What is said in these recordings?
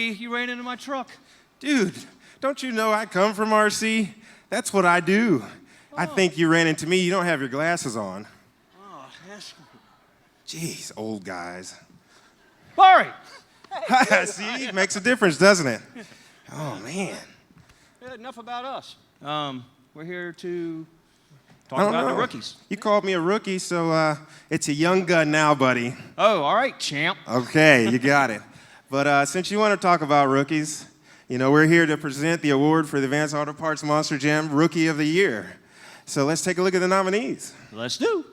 RC. You ran into my truck. Dude, don't you know I come from RC? That's what I do. I think you ran into me. You don't have your glasses on. Oh, that's... Jeez, old guys. Barry! See, makes a difference, doesn't it? Oh, man. Yeah, enough about us. We're here to talk about the rookies. You called me a rookie, so it's a young gun now, buddy. Oh, all right, champ. Okay, you got it. But since you want to talk about rookies, you know, we're here to present the award for the Advanced Auto Parts Monster Jam Rookie of the Year. So let's take a look at the nominees. Let's do.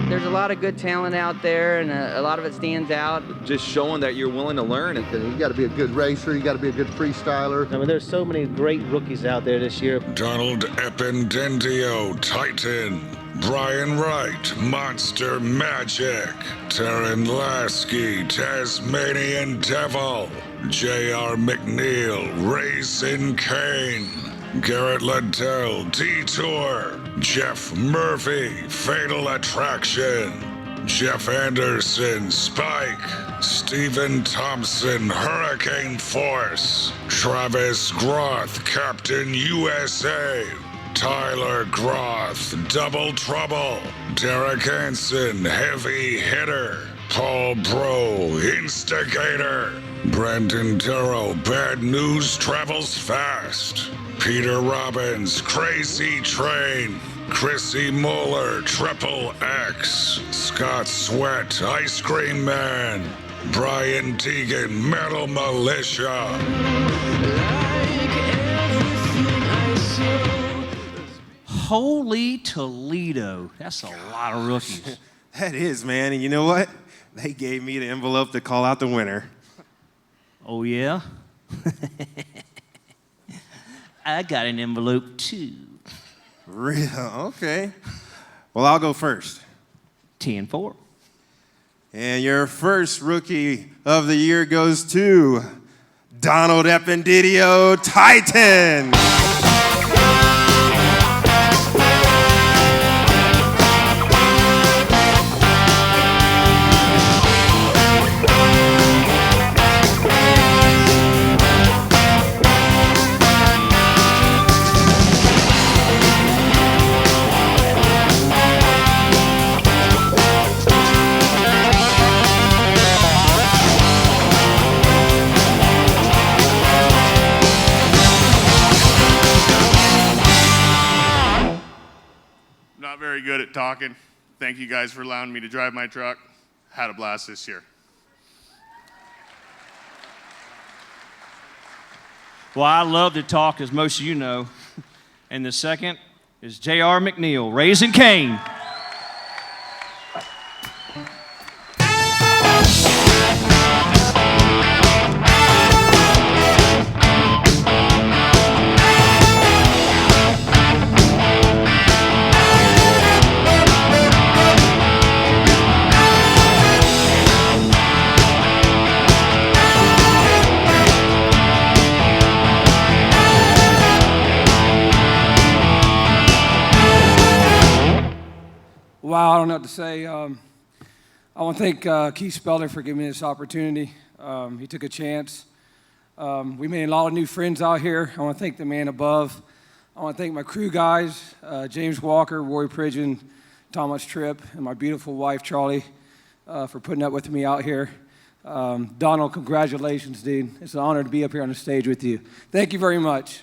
There's a lot of good talent out there, and a lot of it stands out. Just showing that you're willing to learn. You got to be a good racer. You got to be a good freestyler. I mean, there's so many great rookies out there this year. Donald Ependendio, Titan. Brian Wright, Monster Magic. Taryn Lasky, Tasmanian Devil. J.R. McNeil, Racing Kane. Garrett Liddell, Detour. Jeff Murphy, Fatal Attraction. Jeff Anderson, Spike. Stephen Thompson, Hurricane Force. Travis Groth, Captain USA. Tyler Groth, Double Trouble. Derek Hansen, Heavy Hitter. Paul Bro, Instigator. Brandon Darrow, Bad News Travels Fast. Peter Robbins, Crazy Train. Chrissy Muller, Triple X. Scott Sweat, Ice Cream Man. Brian Teagan, Metal Militia. Holy Toledo. That's a lot of rookies. That is, man. And you know what? They gave me the envelope to call out the winner. Oh, yeah? I got an envelope, too. Real? Okay. Well, I'll go first. 10-4. And your first Rookie of the Year goes to Donald Ependendio, Titan. Not very good at talking. Thank you guys for allowing me to drive my truck. Had a blast this year. Well, I love to talk, as most of you know. And the second is J.R. McNeil, Raising Cane. Wow, I don't know what to say. I want to thank Keith Spelder for giving me this opportunity. He took a chance. We made a lot of new friends out here. I want to thank the man above. I want to thank my crew guys, James Walker, Roy Pridgeon, Thomas Tripp, and my beautiful wife, Charlie, for putting up with me out here. Donald, congratulations, dude. It's an honor to be up here on the stage with you. Thank you very much.